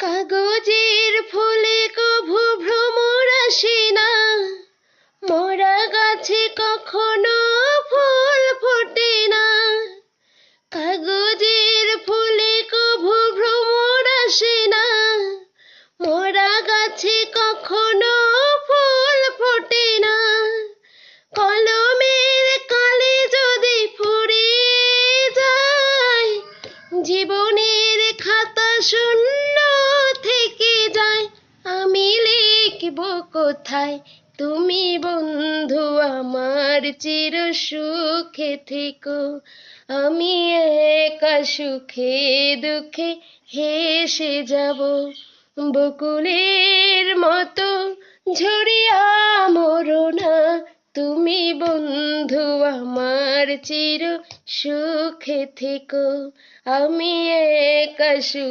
কাগজের ফুলে কভু ভ্রমর আসে না, মরা গাছে কখনো ফুল ফোটে না। কাগজের ফুলে কভু ভ্রমর আসে না, মরা গাছে কখনো ফুল ফোটে না। কলমের কালি যদি ফুরিয়ে যায়, জীবনের খাতা শূন্য থেকে যায়। আমি লিখব কোথায়, তুমি বন্ধু আমার চির সুখে থেকো। আমি একা সুখে দুঃখে হেসে যাব, বকুলের মতো ঝরিয়া মরো না। তুমি বন্ধু আমার চির সুখে থেকো, আমি একা সুখে